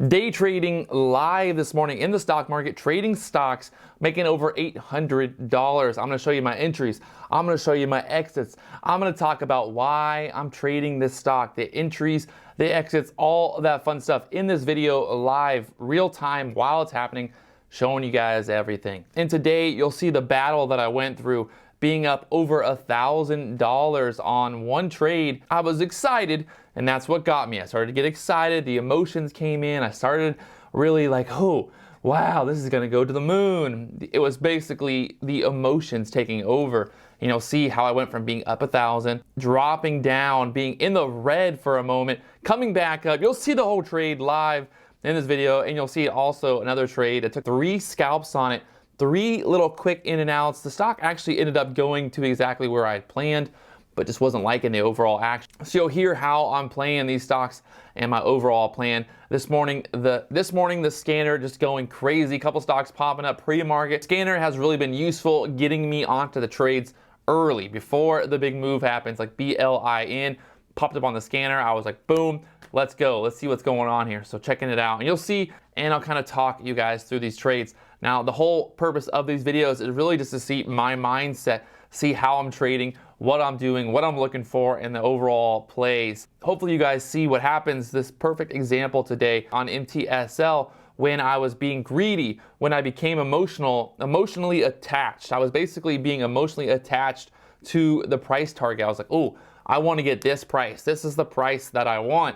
Day trading live this morning in the stock market, trading stocks, making over $800. I'm going to show you my entries. I'm going to show you my exits. I'm going to talk about why I'm trading this stock, the entries, the exits, all of that fun stuff in this video live, real time, while it's happening, showing you guys everything. And today you'll see the battle that I went through, being up over $1,000 on one trade. I was excited, and that's what got me. I started to get excited. The emotions came in. I started really like, oh, wow, this is gonna go to the moon. It was basically the emotions taking over. You know, see how I went from being up 1,000, dropping down, being in the red for a moment, coming back up. You'll see the whole trade live in this video, and you'll see also another trade that took 3 scalps on it. 3 little quick in and outs. The stock actually ended up going to exactly where I had planned, but just wasn't liking the overall action. So you'll hear how I'm playing these stocks and my overall plan. This morning the scanner just going crazy. Couple stocks popping up pre-market. Scanner has really been useful getting me onto the trades early before the big move happens. Like BLIN popped up on the scanner. I was like, boom, let's go. Let's see what's going on here. So checking it out, and you'll see, and I'll kind of talk you guys through these trades. Now, the whole purpose of these videos is really just to see my mindset, see how I'm trading, what I'm doing, what I'm looking for in the overall plays. Hopefully you guys see what happens. This perfect example today on MTSL, when I was being greedy, when I became emotionally attached. I was basically being emotionally attached to the price target. I was like, oh, I want to get this price. This is the price that I want.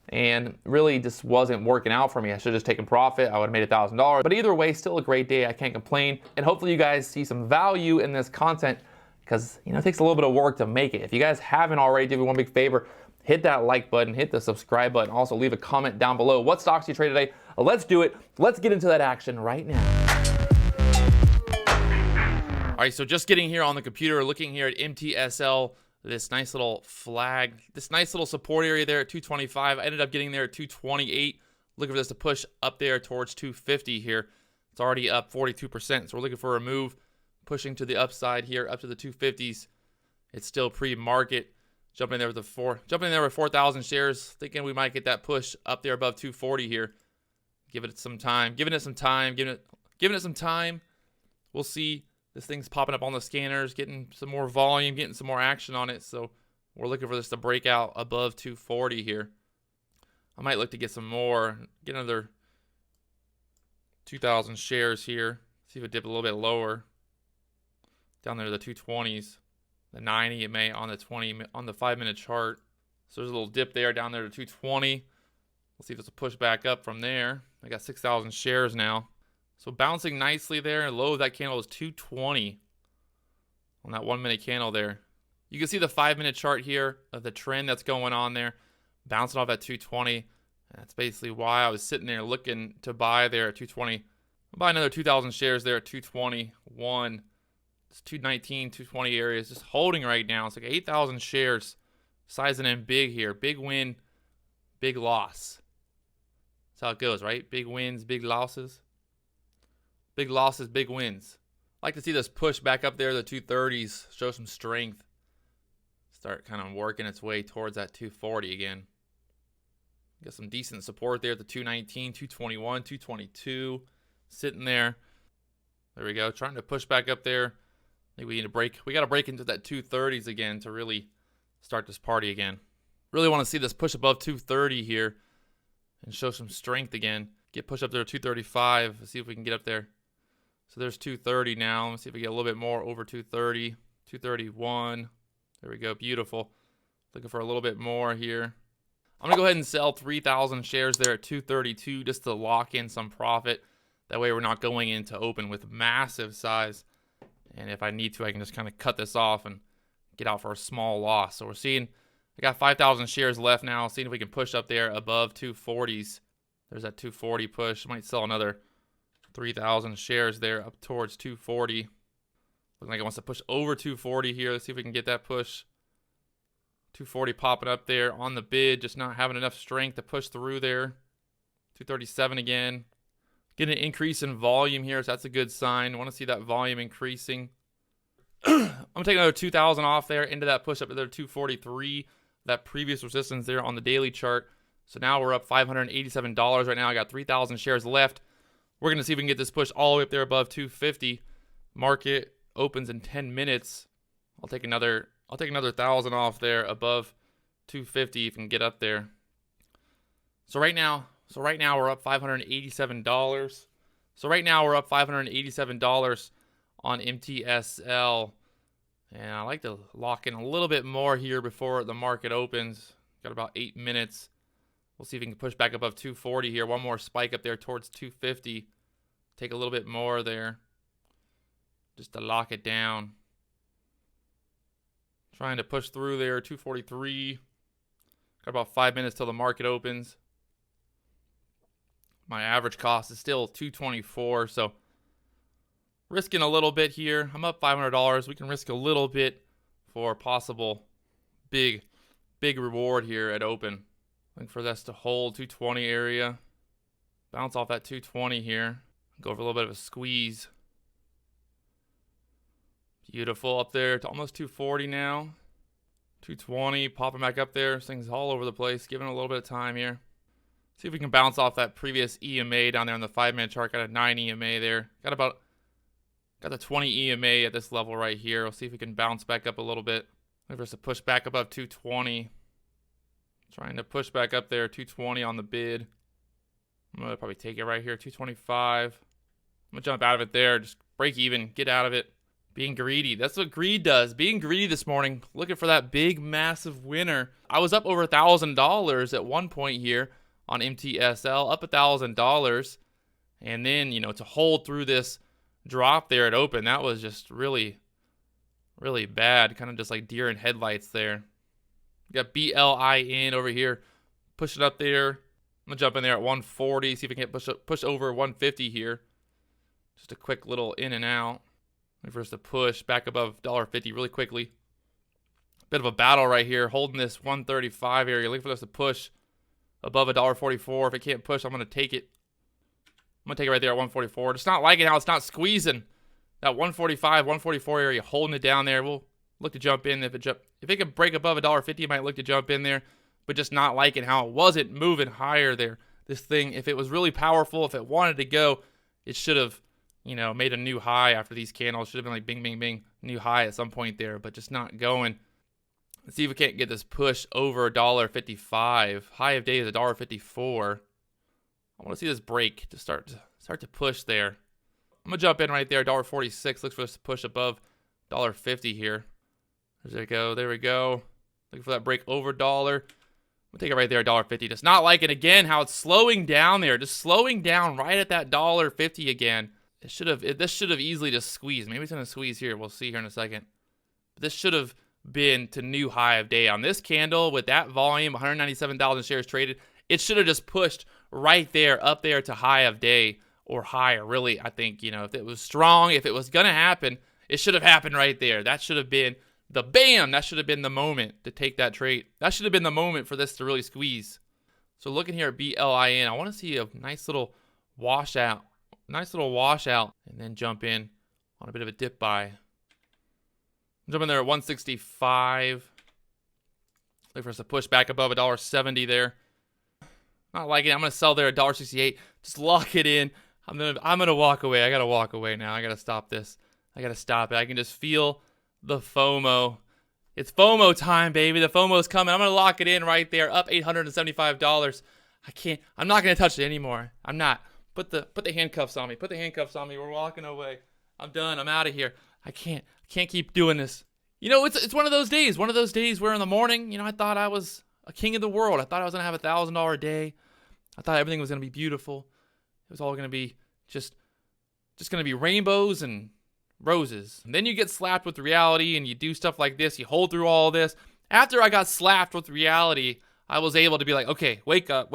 And really just wasn't working out for me. I should have just taken profit. I would have made $1,000. But either way, still a great day. I can't complain. And hopefully you guys see some value in this content, because it takes a little bit of work to make it. If you guys haven't already, do me one big favor, hit that like button, hit the subscribe button. Also leave a comment down below. What stocks you trade today? Let's do it. Let's get into that action right now. All right, so just getting here on the computer, looking here at MTSL. This nice little flag, this nice little support area there at 225. I ended up getting there at 228. Looking for this to push up there towards 250 here. It's already up 42%, so we're looking for a move, pushing to the upside here, up to the 250s. It's still pre-market. Jumping in there with 4,000 shares, thinking we might get that push up there above 240 here. Giving it some time. We'll see. This thing's popping up on the scanners, getting some more volume, getting some more action on it. So we're looking for this to break out above 240 here. I might look to get some more, get another 2,000 shares here. See if it dip a little bit lower. Down there to the 220s. The 90 it may on the 5-minute chart. So there's a little dip there down there to 220. We'll see if it's a push back up from there. I got 6,000 shares now. So bouncing nicely there. Low of that candle is 220 on that 1-minute candle there. You can see the 5-minute chart here of the trend that's going on there. Bouncing off at 220. That's basically why I was sitting there looking to buy there at 220. I'll buy another 2,000 shares there at 221. It's 219, 220 areas. Just holding right now. It's like 8,000 shares. Sizing in big here. Big win, big loss. That's how it goes, right? Big wins, big losses. Big losses, big wins. I like to see this push back up there, the 230s, show some strength. Start kind of working its way towards that 240 again. Got some decent support there at the 219, 221, 222. Sitting there. There we go. Trying to push back up there. I think we need to break. We got to break into that 230s again to really start this party again. Really want to see this push above 230 here and show some strength again. Get push up there to 235. Let's see if we can get up there. So there's 230 now. Let's see if we get a little bit more over 230. 231. There we go. Beautiful. Looking for a little bit more here. I'm going to go ahead and sell 3,000 shares there at 232 just to lock in some profit. That way we're not going into open with massive size. And if I need to, I can just kind of cut this off and get out for a small loss. So we're seeing, I got 5,000 shares left now. Seeing if we can push up there above 240s. There's that 240 push. Might sell another 3,000 shares there up towards 240. Looking like it wants to push over 240 here. Let's see if we can get that push. 240 popping up there on the bid. Just not having enough strength to push through there. 237 again. Getting an increase in volume here, so that's a good sign. I want to see that volume increasing. I'm going to take another 2,000 off there into that push up to there 243. That previous resistance there on the daily chart. So now we're up $587 right now. I got 3,000 shares left. We're going to see if we can get this push all the way up there above 250. Market opens in 10 minutes. I'll take another 1,000 off there above 250 if we can get up there. So right now we're up $587. So right now we're up $587 on MTSL. And I like to lock in a little bit more here before the market opens. Got about 8 minutes. We'll see if we can push back above 240 here. One more spike up there towards 250. Take a little bit more there just to lock it down. Trying to push through there, 243. Got about 5 minutes till the market opens. My average cost is still $224, so risking a little bit here. I'm up $500. We can risk a little bit for a possible big reward here at open. Looking for this to hold 220 area. Bounce off that 220 here. Go for a little bit of a squeeze. Beautiful up there to almost 240 now. 220, popping back up there. This thing's all over the place. Giving it a little bit of time here. See if we can bounce off that previous EMA down there on the 5-minute chart. Got a 9 EMA there. Got the 20 EMA at this level right here. We'll see if we can bounce back up a little bit. Looking for us to push back above 220. Trying to push back up there, 220 on the bid. I'm going to probably take it right here, 225. I'm going to jump out of it there. Just break even. Get out of it. Being greedy. That's what greed does. Being greedy this morning. Looking for that big, massive winner. I was up over $1,000 at one point here on MTSL. Up $1,000. And then, to hold through this drop there at open, that was just really, really bad. Kind of just like deer in headlights there. We got BLIN over here. Push it up there. I'm going to jump in there at 140. See if we can push over 150 here. Just a quick little in and out. Wait for us to push back above $1.50 really quickly. Bit of a battle right here. Holding this 135 area. Looking for us to push above $1.44. If it can't push, I'm going to take it. I'm going to take it right there at 144. Just not liking how it's not squeezing. That 145, 144 area. Holding it down there. We'll look to jump in. If it could break above $1.50, you might look to jump in there. But just not liking how it wasn't moving higher there. This thing, if it was really powerful, if it wanted to go, it should have, made a new high after these candles. Should have been like bing, bing, bing, new high at some point there, but just not going. Let's see if we can't get this push over $1.55. High of day is $1.54. I want to see this break to start to push there. I'm going to jump in right there, $1.46. Looks for us to push above $1.50 here. There we go. There we go. Looking for that break over $1. We'll take it right there, $1.50. Just not liking again how it's slowing down there. Just slowing down right at that $1.50 again. This should have easily just squeezed. Maybe it's going to squeeze here. We'll see here in a second. But this should have been to new high of day on this candle with that volume, 197,000 shares traded. It should have just pushed right there, up there to high of day or higher. Really, I think, if it was strong, if it was going to happen, it should have happened right there. That should have been the bam. That should have been the moment to take that trade. That should have been the moment for this to really squeeze. So looking here at BLIN, I want to see a nice little washout. And then jump in on a bit of a dip buy. Jump in there at 165. Look for us to push back above $1.70 there. Not liking it. I'm gonna sell there at $1.68. Just lock it in. I'm gonna walk away. I gotta walk away now. I gotta stop this. I gotta stop it. I can just feel the FOMO. It's FOMO time, baby. The FOMO's coming. I'm gonna lock it in right there, up $875. I'm not gonna touch it anymore. I'm not. Put the handcuffs on me. Put the handcuffs on me. We're walking away. I'm done. I'm out of here. I can't keep doing this. It's one of those days. One of those days where in the morning, I thought I was a king of the world. I thought I was gonna have $1,000 day. I thought everything was gonna be beautiful. It was all gonna be just gonna be rainbows and roses. And then you get slapped with reality and you do stuff like this. You hold through all this. After I got slapped with reality, I was able to be like, okay, wake up.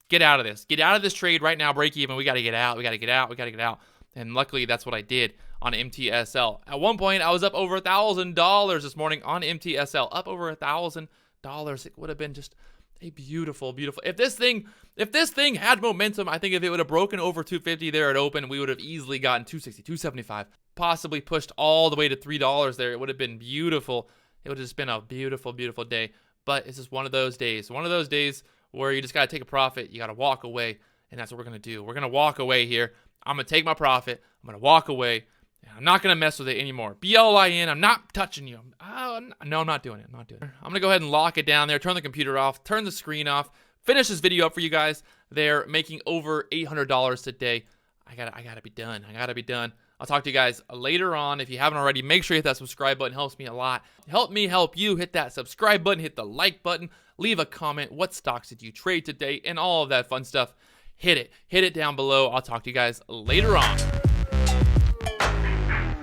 Get out of this. Get out of this trade right now. Break even. We got to get out. We got to get out. And luckily, that's what I did on MTSL. At one point, I was up over $1,000 this morning on MTSL. Up over $1,000. It would have been just a beautiful, beautiful. If this thing had momentum, I think if it would have broken over 250 there at open, we would have easily gotten 260, 275, possibly pushed all the way to $3 there. It would have been beautiful. It would have just been a beautiful, beautiful day. But it's just one of those days. One of those days where you just got to take a profit. You got to walk away, and that's what we're going to do. We're going to walk away here. I'm going to take my profit. I'm going to walk away. I'm not going to mess with it anymore. BLIN, I'm not touching you. No, I'm not doing it. I'm going to go ahead and lock it down there, turn the computer off, turn the screen off, finish this video up for you guys. They're making over $800 today. I gotta be done. I gotta be done. I'll talk to you guys later on. If you haven't already, make sure you hit that subscribe button. It helps me a lot. Help me help you. Hit that subscribe button. Hit the like button. Leave a comment. What stocks did you trade today? And all of that fun stuff. Hit it. Hit it down below. I'll talk to you guys later on.